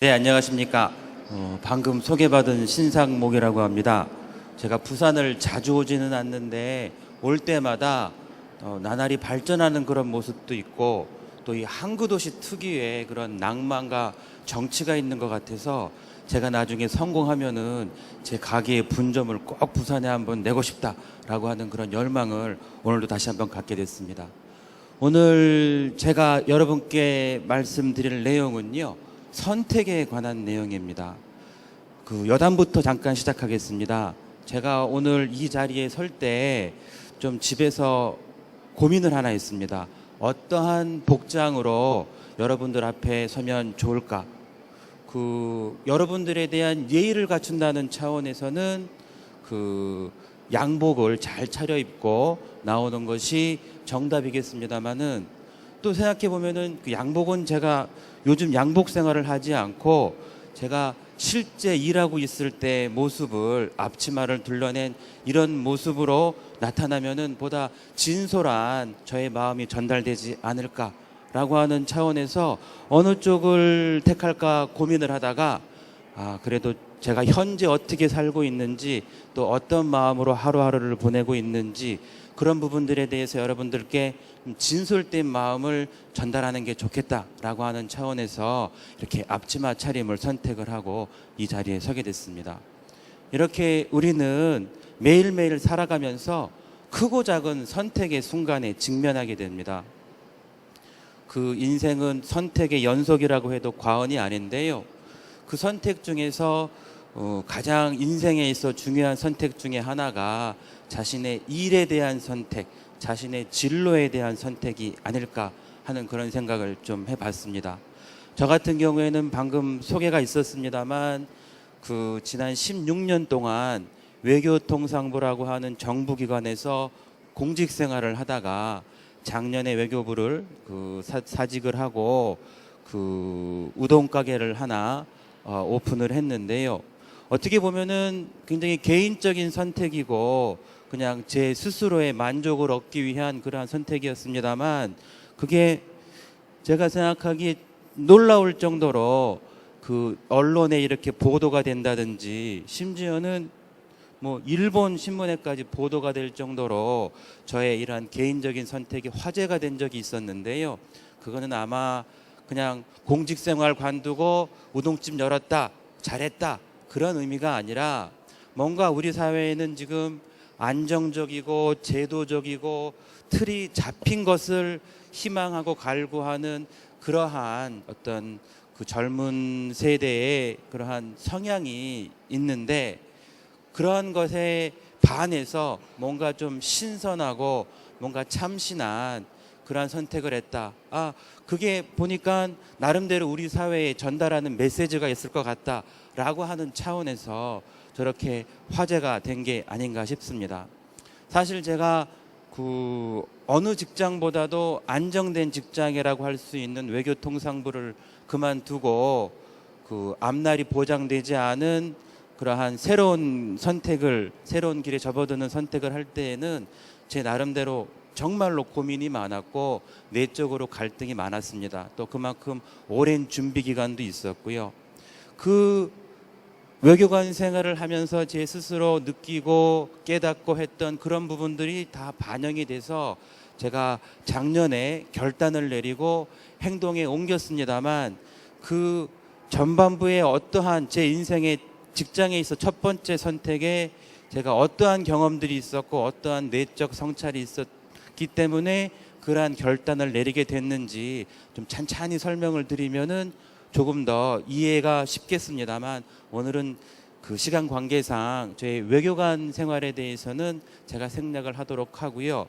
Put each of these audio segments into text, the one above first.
네, 안녕하십니까. 방금 소개받은 신상목이라고 합니다. 제가 부산을 자주 오지는 않는데 올 때마다 나날이 발전하는 그런 모습도 있고 또 이 항구 도시 특유의 그런 낭만과 정치가 있는 것 같아서 제가 나중에 성공하면은 제 가게의 분점을 꼭 부산에 한번 내고 싶다라고 하는 그런 열망을 오늘도 다시 한번 갖게 됐습니다. 오늘 제가 여러분께 말씀드릴 내용은요, 선택에 관한 내용입니다. 그 여담부터 잠깐 시작하겠습니다. 제가 오늘 이 자리에 설 때 좀 집에서 고민을 하나 했습니다. 어떠한 복장으로 여러분들 앞에 서면 좋을까? 여러분들에 대한 예의를 갖춘다는 차원에서는 양복을 잘 차려입고 나오는 것이 정답이겠습니다만은 또 생각해 보면은 그 양복은 제가 요즘 양복 생활을 하지 않고 제가 실제 일하고 있을 때 모습을 앞치마를 둘러낸 이런 모습으로 나타나면은 보다 진솔한 저의 마음이 전달되지 않을까라고 하는 차원에서 어느 쪽을 택할까 고민을 하다가 그래도 제가 현재 어떻게 살고 있는지 또 어떤 마음으로 하루하루를 보내고 있는지 그런 부분들에 대해서 여러분들께 진솔된 마음을 전달하는 게 좋겠다라고 하는 차원에서 이렇게 앞치마 차림을 선택을 하고 이 자리에 서게 됐습니다. 이렇게 우리는 매일매일 살아가면서 크고 작은 선택의 순간에 직면하게 됩니다. 그 인생은 선택의 연속이라고 해도 과언이 아닌데요. 그 선택 중에서 가장 인생에 있어 중요한 선택 중에 하나가 자신의 일에 대한 선택, 자신의 진로에 대한 선택이 아닐까 하는 그런 생각을 좀 해봤습니다. 저 같은 경우에는 방금 소개가 있었습니다만 지난 16년 동안 외교통상부라고 하는 정부기관에서 공직 생활을 하다가 작년에 외교부를 사직을 하고 우동 가게를 하나 오픈을 했는데요. 어떻게 보면은 굉장히 개인적인 선택이고 그냥 제 스스로의 만족을 얻기 위한 그러한 선택이었습니다만 그게 제가 생각하기에 놀라울 정도로 언론에 이렇게 보도가 된다든지 심지어는 뭐 일본 신문에까지 보도가 될 정도로 저의 이러한 개인적인 선택이 화제가 된 적이 있었는데요. 그거는 아마 그냥 공직생활 관두고 우동집 열었다, 잘했다 그런 의미가 아니라 뭔가 우리 사회에는 지금 안정적이고 제도적이고 틀이 잡힌 것을 희망하고 갈구하는 그러한 어떤 젊은 세대의 그러한 성향이 있는데 그러한 것에 반해서 뭔가 좀 신선하고 뭔가 참신한 그러한 선택을 했다. 그게 보니까 나름대로 우리 사회에 전달하는 메시지가 있을 것 같다라고 하는 차원에서 저렇게 화제가 된 게 아닌가 싶습니다. 사실 제가 어느 직장보다도 안정된 직장이라고 할 수 있는 외교통상부를 그만두고 앞날이 보장되지 않은 그러한 새로운 길에 접어드는 선택을 할 때에는 제 나름대로 정말로 고민이 많았고 내적으로 갈등이 많았습니다. 또 그만큼 오랜 준비 기간도 있었고요. 외교관 생활을 하면서 제 스스로 느끼고 깨닫고 했던 그런 부분들이 다 반영이 돼서 제가 작년에 결단을 내리고 행동에 옮겼습니다만 전반부의 어떠한 제 인생의 직장에 있어 첫 번째 선택에 제가 어떠한 경험들이 있었고 어떠한 내적 성찰이 있었기 때문에 그러한 결단을 내리게 됐는지 좀 찬찬히 설명을 드리면은 조금 더 이해가 쉽겠습니다만 오늘은 시간 관계상 저의 외교관 생활에 대해서는 제가 생략을 하도록 하고요.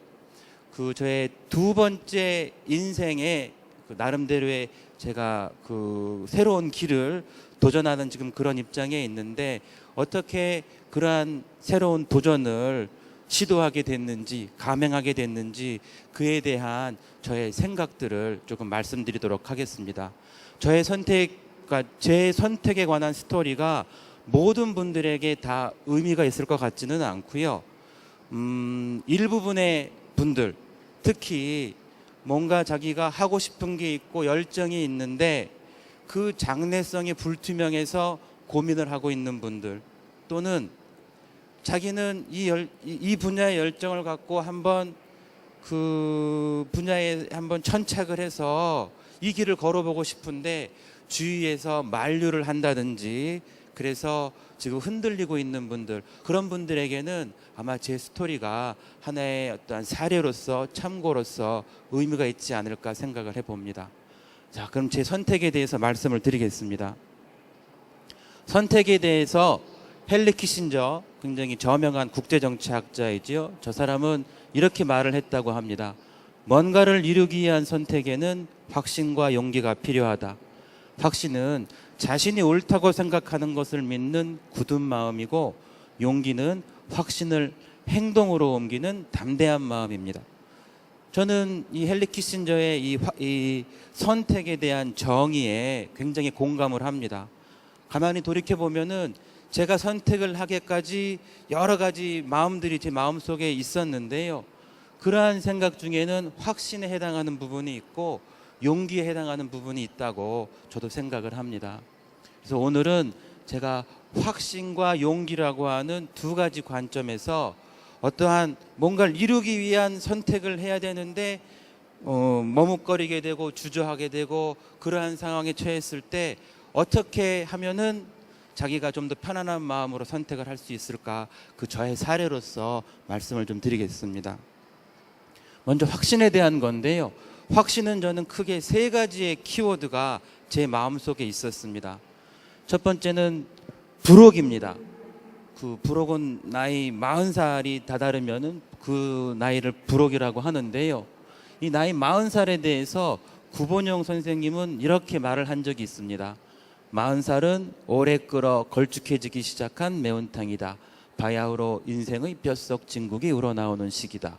저의 두 번째 인생의 나름대로의 제가 새로운 길을 도전하는 지금 그런 입장에 있는데 어떻게 그러한 새로운 도전을 시도하게 됐는지 감행하게 됐는지 그에 대한 저의 생각들을 조금 말씀드리도록 하겠습니다. 제 선택에 관한 스토리가 모든 분들에게 다 의미가 있을 것 같지는 않고요. 일부분의 분들, 특히 뭔가 자기가 하고 싶은 게 있고 열정이 있는데 그 장래성이 불투명해서 고민을 하고 있는 분들, 또는 자기는 이 분야의 열정을 갖고 한번 그 분야에 한번 천착을 해서 이 길을 걸어보고 싶은데 주위에서 만류를 한다든지 그래서 지금 흔들리고 있는 분들, 그런 분들에게는 아마 제 스토리가 하나의 어떠한 사례로서 참고로서 의미가 있지 않을까 생각을 해봅니다. 자, 그럼 제 선택에 대해서 말씀을 드리겠습니다. 선택에 대해서 헨리 키신저, 굉장히 저명한 국제정치학자이지요. 저 사람은 이렇게 말을 했다고 합니다. 뭔가를 이루기 위한 선택에는 확신과 용기가 필요하다. 확신은 자신이 옳다고 생각하는 것을 믿는 굳은 마음이고, 용기는 확신을 행동으로 옮기는 담대한 마음입니다. 저는 이 헨리 키신저의 이 선택에 대한 정의에 굉장히 공감을 합니다. 가만히 돌이켜 보면은 제가 선택을 하기까지 여러 가지 마음들이 제 마음속에 있었는데요. 그러한 생각 중에는 확신에 해당하는 부분이 있고 용기에 해당하는 부분이 있다고 저도 생각을 합니다. 그래서 오늘은 제가 확신과 용기라고 하는 두 가지 관점에서 어떠한 뭔가를 이루기 위한 선택을 해야 되는데 머뭇거리게 되고 주저하게 되고 그러한 상황에 처했을 때 어떻게 하면은 자기가 좀 더 편안한 마음으로 선택을 할 수 있을까, 그 저의 사례로서 말씀을 좀 드리겠습니다. 먼저 확신에 대한 건데요. 확신은 저는 크게 세 가지의 키워드가 제 마음속에 있었습니다. 첫 번째는 부록입니다. 그 부록은 나이 40살이 다다르면은 그 나이를 부록이라고 하는데요. 이 나이 40살에 대해서 구본용 선생님은 이렇게 말을 한 적이 있습니다. 40살은 오래 끓어 걸쭉해지기 시작한 매운탕이다. 바야흐로 인생의 뼛속 진국이 우러나오는 시기다.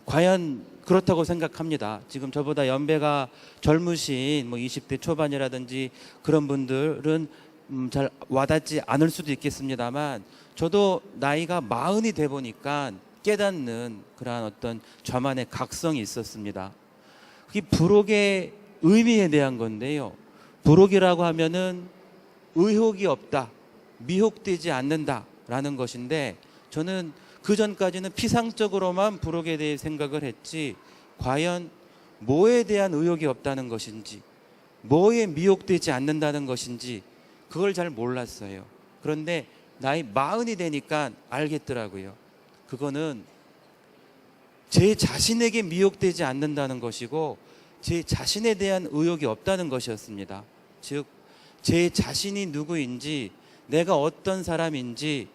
과연 그렇다고 생각합니다. 지금 저보다 연배가 젊으신 20대 초반이라든지 그런 분들은 잘 와닿지 않을 수도 있겠습니다만, 저도 나이가 40이 돼 보니까 깨닫는 그러한 어떤 저만의 각성이 있었습니다. 그게 부록의 의미에 대한 건데요. 부록이라고 하면은 의혹이 없다, 미혹되지 않는다라는 것인데, 저는 그 전까지는 피상적으로만 부록에 대해 생각을 했지, 과연 뭐에 대한 의혹이 없다는 것인지, 뭐에 미혹되지 않는다는 것인지 그걸 잘 몰랐어요. 그런데 나이 40이 되니까 알겠더라고요. 그거는 제 자신에게 미혹되지 않는다는 것이고 제 자신에 대한 의혹이 없다는 것이었습니다. 즉, 제 자신이 누구인지, 내가 어떤 사람인지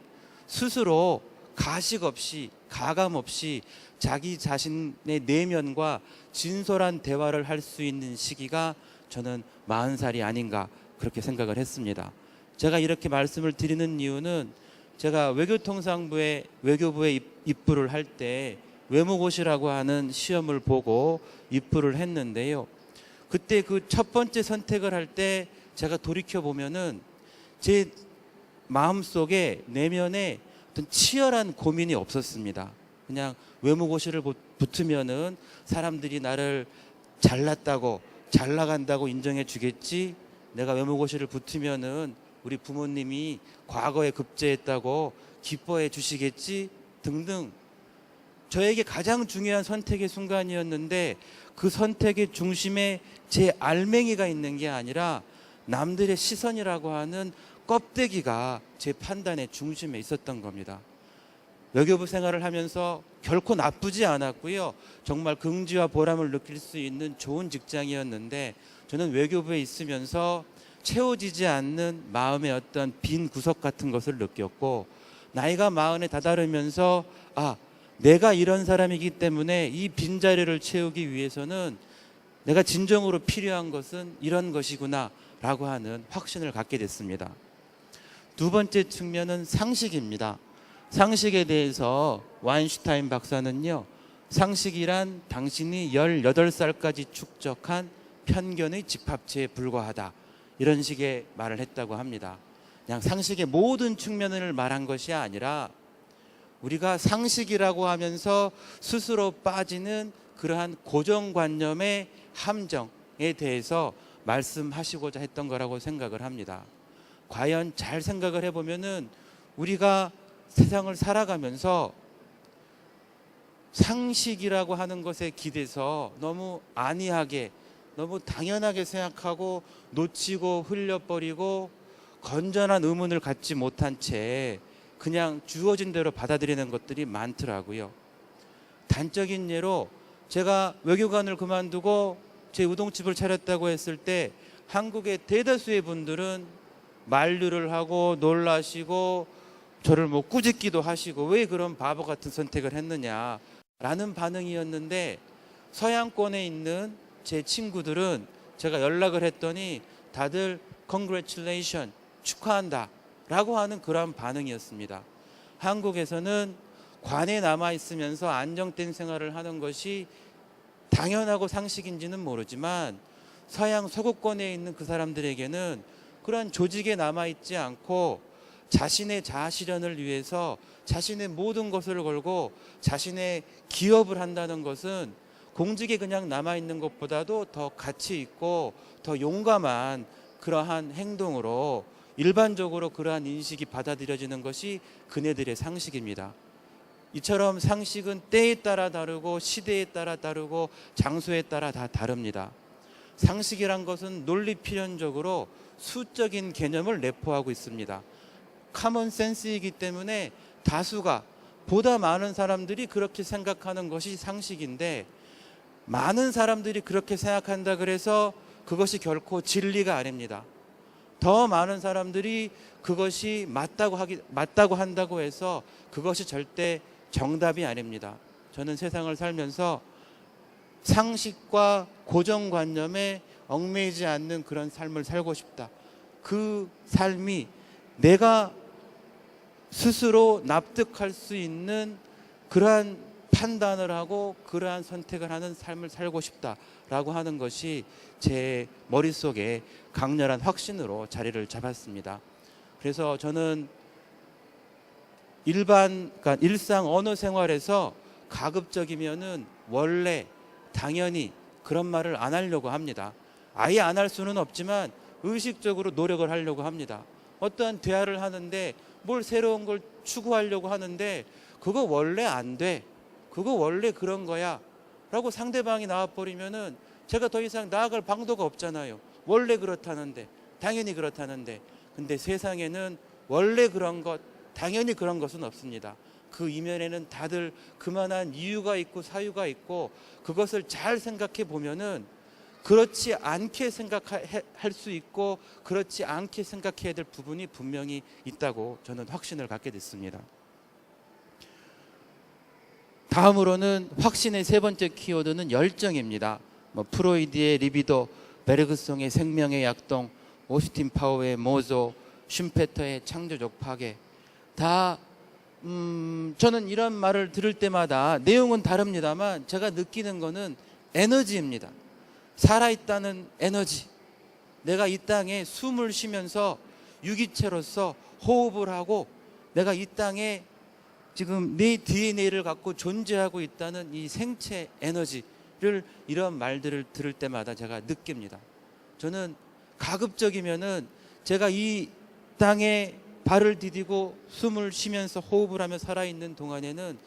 스스로 가식 없이, 가감 없이 자기 자신의 내면과 진솔한 대화를 할 수 있는 시기가 저는 40살이 아닌가 그렇게 생각을 했습니다. 제가 이렇게 말씀을 드리는 이유는, 제가 외교통상부에 외교부에 입부를 할 때 외무고시라고 하는 시험을 보고 입부를 했는데요. 그때 그 첫 번째 선택을 할 때 제가 돌이켜 보면은 제 마음속에, 내면에 어떤 치열한 고민이 없었습니다. 그냥 외무고시를 붙으면은 사람들이 나를 잘났다고, 잘 나간다고 인정해 주겠지, 내가 외무고시를 붙으면은 우리 부모님이 과거에 급제했다고 기뻐해 주시겠지 등등, 저에게 가장 중요한 선택의 순간이었는데, 그 선택의 중심에 제 알맹이가 있는 게 아니라 남들의 시선이라고 하는 껍데기가 제 판단의 중심에 있었던 겁니다. 외교부 생활을 하면서 결코 나쁘지 않았고요. 정말 긍지와 보람을 느낄 수 있는 좋은 직장이었는데, 저는 외교부에 있으면서 채워지지 않는 마음의 어떤 빈 구석 같은 것을 느꼈고, 나이가 40에 다다르면서 내가 이런 사람이기 때문에 이 빈자리를 채우기 위해서는 내가 진정으로 필요한 것은 이런 것이구나 라고 하는 확신을 갖게 됐습니다. 두 번째 측면은 상식입니다. 상식에 대해서 와인슈타인 박사는요, 상식이란 당신이 18살까지 축적한 편견의 집합체에 불과하다, 이런 식의 말을 했다고 합니다. 그냥 상식의 모든 측면을 말한 것이 아니라, 우리가 상식이라고 하면서 스스로 빠지는 그러한 고정관념의 함정, 대해서 말씀하시고자 했던 거라고 생각을 합니다. 과연 잘 생각을 해보면은 우리가 세상을 살아가면서 상식이라고 하는 것에 기대서 너무 안이하게, 너무 당연하게 생각하고 놓치고 흘려버리고 건전한 의문을 갖지 못한 채 그냥 주어진 대로 받아들이는 것들이 많더라고요. 단적인 예로 제가 외교관을 그만두고 제 우동집을 차렸다고 했을 때 한국의 대다수의 분들은 만류를 하고 놀라시고 저를 뭐 꾸짖기도 하시고 왜 그런 바보 같은 선택을 했느냐라는 반응이었는데, 서양권에 있는 제 친구들은 제가 연락을 했더니 다들 congratulation, 축하한다 라고 하는 그런 반응이었습니다. 한국에서는 관에 남아 있으면서 안정된 생활을 하는 것이 당연하고 상식인지는 모르지만 서양 서구권에 있는 그 사람들에게는 그런 조직에 남아 있지 않고 자신의 자아 실현을 위해서 자신의 모든 것을 걸고 자신의 기업을 한다는 것은 공직에 그냥 남아 있는 것보다도 더 가치 있고 더 용감한 그러한 행동으로 일반적으로 그러한 인식이 받아들여지는 것이 그네들의 상식입니다. 이처럼 상식은 때에 따라 다르고 시대에 따라 다르고 장소에 따라 다 다릅니다. 상식이란 것은 논리 필연적으로 수적인 개념을 내포하고 있습니다. 커먼 센스이기 때문에 다수가, 보다 많은 사람들이 그렇게 생각하는 것이 상식인데, 많은 사람들이 그렇게 생각한다 그래서 그것이 결코 진리가 아닙니다. 더 많은 사람들이 그것이 맞다고 한다고 해서 그것이 절대 정답이 아닙니다. 저는 세상을 살면서 상식과 고정관념에 얽매이지 않는 그런 삶을 살고 싶다. 그 삶이 내가 스스로 납득할 수 있는 그러한 판단을 하고 그러한 선택을 하는 삶을 살고 싶다라고 하는 것이 제 머릿속에 강렬한 확신으로 자리를 잡았습니다. 그래서 저는 그러니까 일상 언어 생활에서 가급적이면은 원래 당연히 그런 말을 안 하려고 합니다. 아예 안 할 수는 없지만 의식적으로 노력을 하려고 합니다. 어떠한 대화를 하는데 뭘 새로운 걸 추구하려고 하는데 그거 원래 안 돼, 그거 원래 그런 거야 라고 상대방이 나와버리면은 제가 더 이상 나아갈 방도가 없잖아요. 원래 그렇다는데, 당연히 그렇다는데. 근데 세상에는 원래 그런 것, 당연히 그런 것은 없습니다. 그 이면에는 다들 그만한 이유가 있고 사유가 있고, 그것을 잘 생각해 보면은 그렇지 않게 생각할 수 있고 그렇지 않게 생각해야 될 부분이 분명히 있다고 저는 확신을 갖게 됐습니다. 다음으로는 확신의 세 번째 키워드는 열정입니다. 프로이드의 리비도, 베르그송의 생명의 약동, 오스틴 파워의 모조, 슌페터의 창조적 파괴. 다 저는 이런 말을 들을 때마다 내용은 다릅니다만 제가 느끼는 거는 에너지입니다. 살아있다는 에너지. 내가 이 땅에 숨을 쉬면서 유기체로서 호흡을 하고 내가 이 땅에 지금 내 DNA를 갖고 존재하고 있다는 이 생체 에너지를, 이런 말들을 들을 때마다 제가 느낍니다. 저는 가급적이면은 제가 이 땅에 발을 디디고 숨을 쉬면서 호흡을 하며 살아있는 동안에는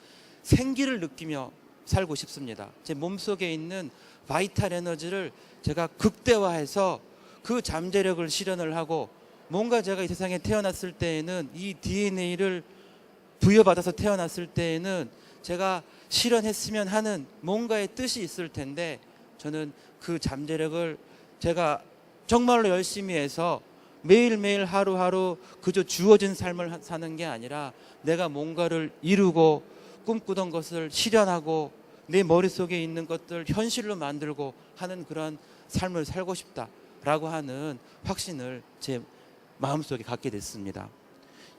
생기를 느끼며 살고 싶습니다. 제 몸속에 있는 바이탈 에너지를 제가 극대화해서 그 잠재력을 실현을 하고, 뭔가 제가 이 세상에 태어났을 때에는 이 DNA를 부여받아서 태어났을 때에는 제가 실현했으면 하는 뭔가의 뜻이 있을 텐데, 저는 그 잠재력을 제가 정말로 열심히 해서 매일매일 하루하루 그저 주어진 삶을 사는 게 아니라 내가 뭔가를 이루고 꿈꾸던 것을 실현하고 내 머릿속에 있는 것들 현실로 만들고 하는 그런 삶을 살고 싶다라고 하는 확신을 제 마음속에 갖게 됐습니다.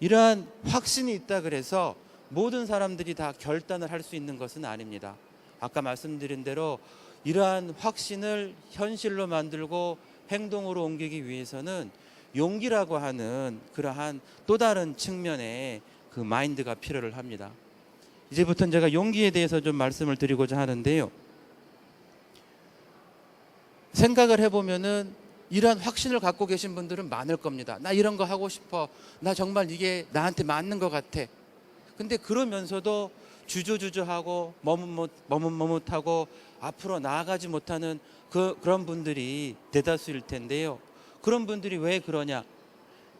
이러한 확신이 있다 그래서 모든 사람들이 다 결단을 할 수 있는 것은 아닙니다. 아까 말씀드린 대로 이러한 확신을 현실로 만들고 행동으로 옮기기 위해서는 용기라고 하는 그러한 또 다른 측면의 그 마인드가 필요를 합니다. 이제부터는 제가 용기에 대해서 좀 말씀을 드리고자 하는데요. 생각을 해보면은 이러한 확신을 갖고 계신 분들은 많을 겁니다. 나 이런 거 하고 싶어. 나 정말 이게 나한테 맞는 것 같아. 근데 그러면서도 주저주저하고 머뭇머뭇하고 앞으로 나아가지 못하는 그런 분들이 대다수일 텐데요. 그런 분들이 왜 그러냐?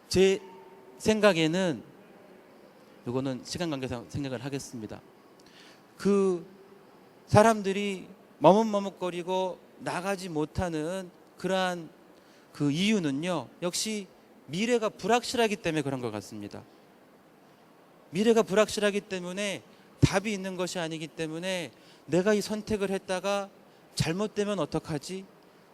제 생각에는 이거는 시간 관계상 생각을 하겠습니다. 그 사람들이 머뭇머뭇거리고 나가지 못하는 그러한 그 이유는요, 역시 미래가 불확실하기 때문에 그런 것 같습니다. 미래가 불확실하기 때문에 답이 있는 것이 아니기 때문에 내가 이 선택을 했다가 잘못되면 어떡하지?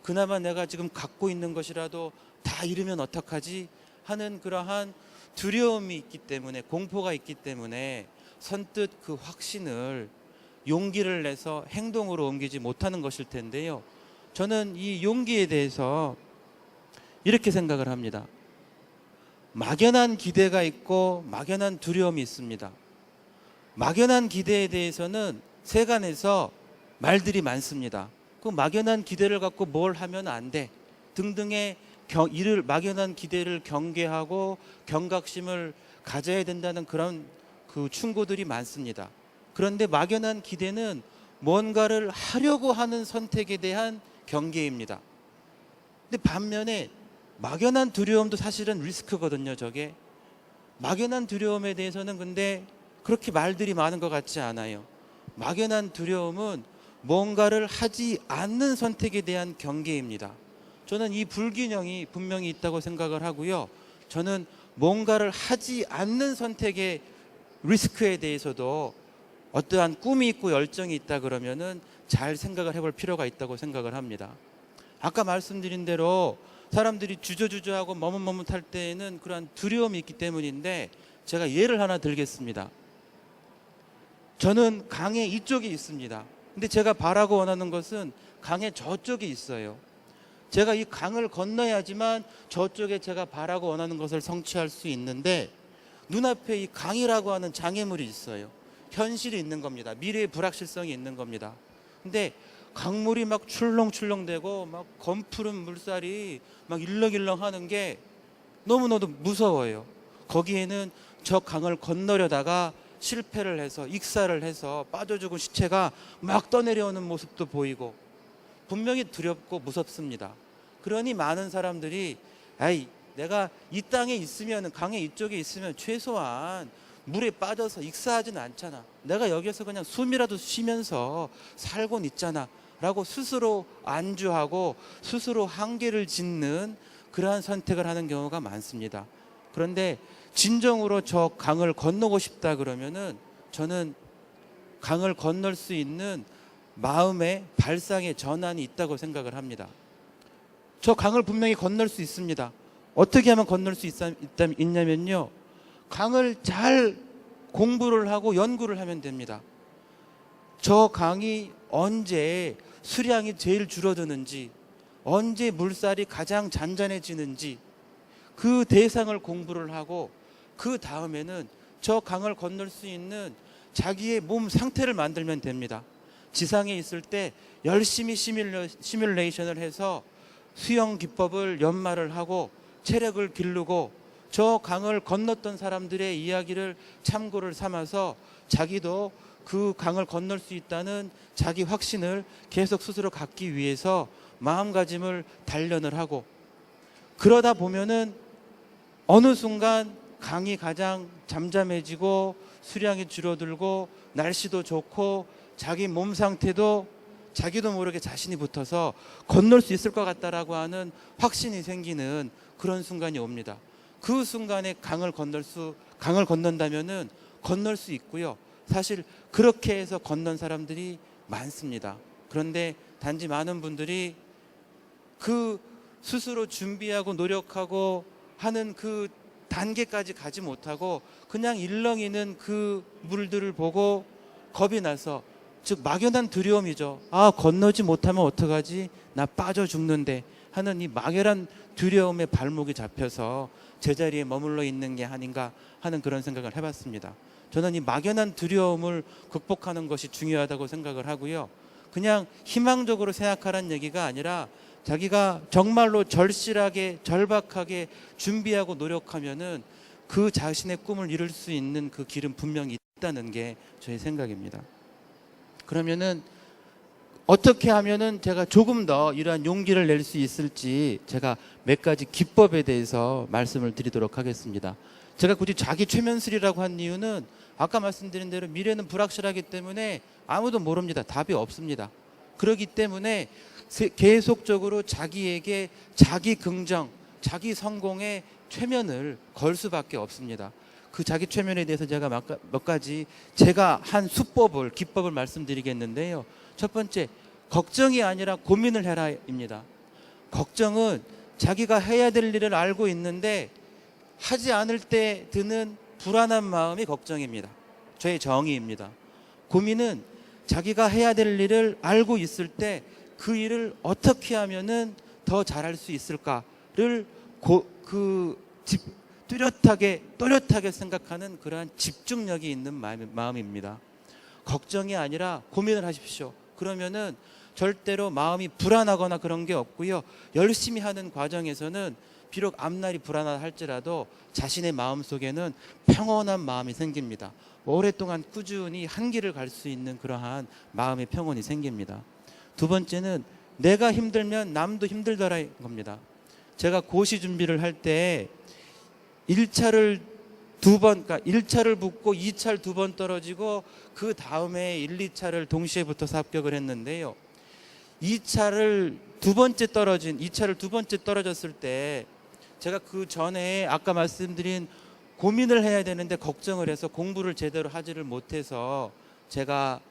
그나마 내가 지금 갖고 있는 것이라도 다 잃으면 어떡하지? 하는 그러한 두려움이 있기 때문에, 공포가 있기 때문에 선뜻 그 확신을, 용기를 내서 행동으로 옮기지 못하는 것일 텐데요. 저는 이 용기에 대해서 이렇게 생각을 합니다. 막연한 기대가 있고 막연한 두려움이 있습니다. 막연한 기대에 대해서는 세간에서 말들이 많습니다. 그 막연한 기대를 갖고 뭘 하면 안 돼 등등의 이를 막연한 기대를 경계하고 경각심을 가져야 된다는 그런 그 충고들이 많습니다. 그런데 막연한 기대는 뭔가를 하려고 하는 선택에 대한 경계입니다. 근데 반면에 막연한 두려움도 사실은 리스크거든요. 저게 막연한 두려움에 대해서는 근데 그렇게 말들이 많은 것 같지 않아요. 막연한 두려움은 뭔가를 하지 않는 선택에 대한 경계입니다. 저는 이 불균형이 분명히 있다고 생각을 하고요. 저는 뭔가를 하지 않는 선택의 리스크에 대해서도 어떠한 꿈이 있고 열정이 있다 그러면은 잘 생각을 해볼 필요가 있다고 생각을 합니다. 아까 말씀드린 대로 사람들이 주저주저하고 머뭇머뭇할 때에는 그러한 두려움이 있기 때문인데, 제가 예를 하나 들겠습니다. 저는 강의 이쪽에 있습니다. 근데 제가 바라고 원하는 것은 강의 저쪽에 있어요. 제가 이 강을 건너야지만 저쪽에 제가 바라고 원하는 것을 성취할 수 있는데, 눈앞에 이 강이라고 하는 장애물이 있어요. 현실이 있는 겁니다. 미래의 불확실성이 있는 겁니다. 근데 강물이 막 출렁출렁대고 막 검푸른 물살이 막 일렁일렁 하는 게 너무너무 무서워요. 거기에는 저 강을 건너려다가 실패를 해서 익사를 해서 빠져 죽은 시체가 막 떠내려오는 모습도 보이고 분명히 두렵고 무섭습니다. 그러니 많은 사람들이 내가 이 땅에 있으면, 강의 이쪽에 있으면 최소한 물에 빠져서 익사하지는 않잖아. 내가 여기서 그냥 숨이라도 쉬면서 살곤 있잖아 라고 스스로 안주하고 스스로 한계를 짓는 그러한 선택을 하는 경우가 많습니다. 그런데 진정으로 저 강을 건너고 싶다 그러면은 저는 강을 건널 수 있는 마음의 발상의 전환이 있다고 생각을 합니다. 저 강을 분명히 건널 수 있습니다. 어떻게 하면 건널 수 있냐면요, 강을 잘 공부를 하고 연구를 하면 됩니다. 저 강이 언제 수량이 제일 줄어드는지, 언제 물살이 가장 잔잔해지는지 그 대상을 공부를 하고, 그 다음에는 저 강을 건널 수 있는 자기의 몸 상태를 만들면 됩니다. 지상에 있을 때 열심히 시뮬레이션을 해서 수영 기법을 연마를 하고 체력을 기르고 저 강을 건넜던 사람들의 이야기를 참고를 삼아서 자기도 그 강을 건널 수 있다는 자기 확신을 계속 스스로 갖기 위해서 마음가짐을 단련을 하고, 그러다 보면은 어느 순간 강이 가장 잠잠해지고 수량이 줄어들고 날씨도 좋고 자기 몸 상태도 자기도 모르게 자신이 붙어서 건널 수 있을 것 같다라고 하는 확신이 생기는 그런 순간이 옵니다. 그 순간에 강을 건넌다면은 건널 수 있고요. 사실 그렇게 해서 건넌 사람들이 많습니다. 그런데 단지 많은 분들이 그 스스로 준비하고 노력하고 하는 그 단계까지 가지 못하고 그냥 일렁이는 그 물들을 보고 겁이 나서, 즉 막연한 두려움이죠. 건너지 못하면 어떡하지? 나 빠져 죽는데 하는 이 막연한 두려움에 발목이 잡혀서 제자리에 머물러 있는 게 아닌가 하는 그런 생각을 해봤습니다. 저는 이 막연한 두려움을 극복하는 것이 중요하다고 생각을 하고요. 그냥 희망적으로 생각하라는 얘기가 아니라 자기가 정말로 절실하게 절박하게 준비하고 노력하면은 그 자신의 꿈을 이룰 수 있는 그 길은 분명히 있다는 게 저의 생각입니다. 그러면은 어떻게 하면은 제가 조금 더 이러한 용기를 낼 수 있을지 제가 몇 가지 기법에 대해서 말씀을 드리도록 하겠습니다. 제가 굳이 자기 최면술이라고 한 이유는 아까 말씀드린 대로 미래는 불확실하기 때문에 아무도 모릅니다. 답이 없습니다. 그렇기 때문에 계속적으로 자기에게 자기 긍정, 자기 성공의 최면을 걸 수밖에 없습니다. 그 자기 최면에 대해서 제가 몇 가지 제가 한 수법을, 기법을 말씀드리겠는데요. 첫 번째, 걱정이 아니라 고민을 해라입니다. 걱정은 자기가 해야 될 일을 알고 있는데 하지 않을 때 드는 불안한 마음이 걱정입니다. 저의 정의입니다. 고민은 자기가 해야 될 일을 알고 있을 때 그 일을 어떻게 하면은 더 잘할 수 있을까를 또렷하게 생각하는 그러한 집중력이 있는 마음입니다. 걱정이 아니라 고민을 하십시오. 그러면은 절대로 마음이 불안하거나 그런 게 없고요. 열심히 하는 과정에서는 비록 앞날이 불안하다 할지라도 자신의 마음 속에는 평온한 마음이 생깁니다. 오랫동안 꾸준히 한 길을 갈 수 있는 그러한 마음의 평온이 생깁니다. 두 번째는 내가 힘들면 남도 힘들더라는 겁니다. 제가 고시 준비를 할 때 1차를 그러니까 1차를 붙고 2차를 2번 떨어지고 그 다음에 1, 2차를 동시에 붙어서 합격을 했는데요. 2차를 두 번째 떨어졌을 때 제가 그 전에 아까 말씀드린 고민을 해야 되는데 걱정을 해서 공부를 제대로 하지를 못해서 제가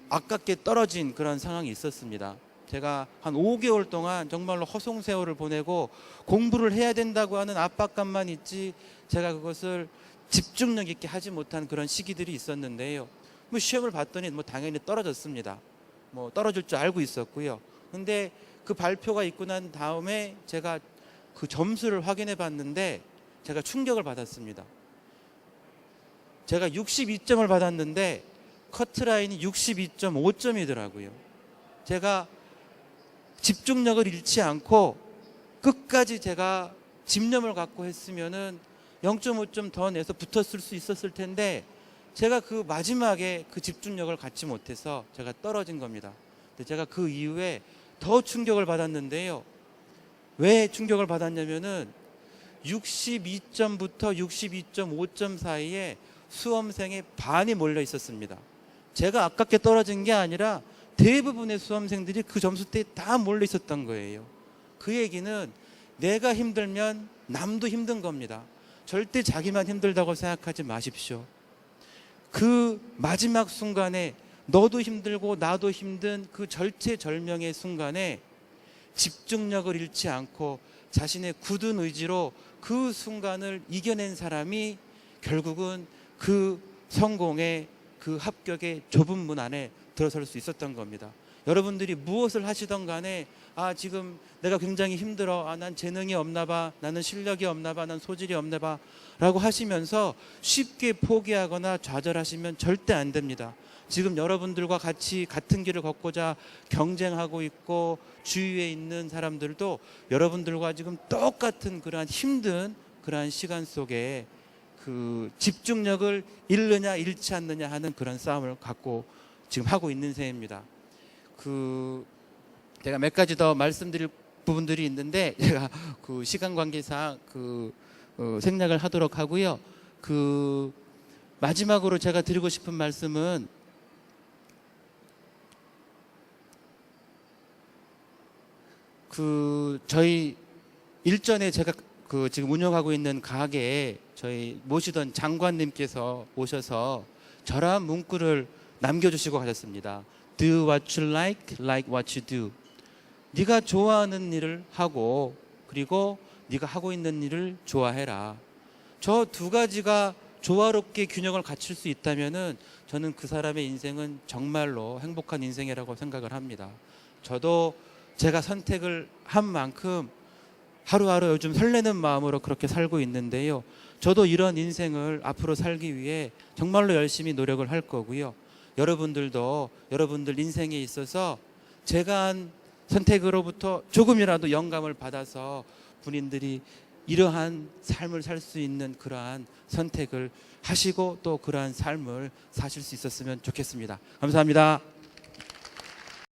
아깝게 떨어진 그런 상황이 있었습니다. 제가 한 5개월 동안 정말로 허송세월을 보내고 공부를 해야 된다고 하는 압박감만 있지 제가 그것을 집중력 있게 하지 못한 그런 시기들이 있었는데요. 뭐 시험을 봤더니 뭐 당연히 떨어졌습니다. 뭐 떨어질 줄 알고 있었고요. 근데 그 발표가 있고 난 다음에 제가 그 점수를 확인해 봤는데 제가 충격을 받았습니다. 제가 62점을 받았는데 커트라인이 62.5점이더라고요. 제가 집중력을 잃지 않고 끝까지 제가 집념을 갖고 했으면은 0.5점 더 내서 붙었을 수 있었을 텐데 제가 그 마지막에 그 집중력을 갖지 못해서 제가 떨어진 겁니다. 근데 제가 그 이후에 더 충격을 받았는데요. 왜 충격을 받았냐면은 62점부터 62.5점 사이에 수험생의 반이 몰려 있었습니다. 제가 아깝게 떨어진 게 아니라 대부분의 수험생들이 그 점수대에 다 몰려 있었던 거예요. 그 얘기는 내가 힘들면 남도 힘든 겁니다. 절대 자기만 힘들다고 생각하지 마십시오. 그 마지막 순간에 너도 힘들고 나도 힘든 그 절체절명의 순간에 집중력을 잃지 않고 자신의 굳은 의지로 그 순간을 이겨낸 사람이 결국은 그 성공의 그 합격의 좁은 문 안에 들어설 수 있었던 겁니다. 여러분들이 무엇을 하시던 간에 지금 내가 굉장히 힘들어, 난 재능이 없나 봐, 나는 실력이 없나 봐, 난 소질이 없나 봐 라고 하시면서 쉽게 포기하거나 좌절하시면 절대 안 됩니다. 지금 여러분들과 같이 같은 길을 걷고자 경쟁하고 있고 주위에 있는 사람들도 여러분들과 지금 똑같은 그러한 힘든 그러한 시간 속에 그 집중력을 잃느냐 잃지 않느냐 하는 그런 싸움을 갖고 지금 하고 있는 셈입니다. 제가 몇 가지 더 말씀드릴 부분들이 있는데 제가 그 시간 관계상 생략을 하도록 하고요. 마지막으로 제가 드리고 싶은 말씀은 저희 일전에 제가 지금 운영하고 있는 가게에 저희 모시던 장관님께서 오셔서 저런 문구를 남겨주시고 가셨습니다. Do what you like what you do. 네가 좋아하는 일을 하고 그리고 네가 하고 있는 일을 좋아해라. 저 두 가지가 조화롭게 균형을 갖출 수 있다면은 저는 그 사람의 인생은 정말로 행복한 인생이라고 생각을 합니다. 저도 제가 선택을 한 만큼 하루하루 요즘 설레는 마음으로 그렇게 살고 있는데요. 저도 이런 인생을 앞으로 살기 위해 정말로 열심히 노력을 할 거고요. 여러분들도 여러분들 인생에 있어서 제가 한 선택으로부터 조금이라도 영감을 받아서 군인들이 이러한 삶을 살 수 있는 그러한 선택을 하시고 또 그러한 삶을 사실 수 있었으면 좋겠습니다. 감사합니다.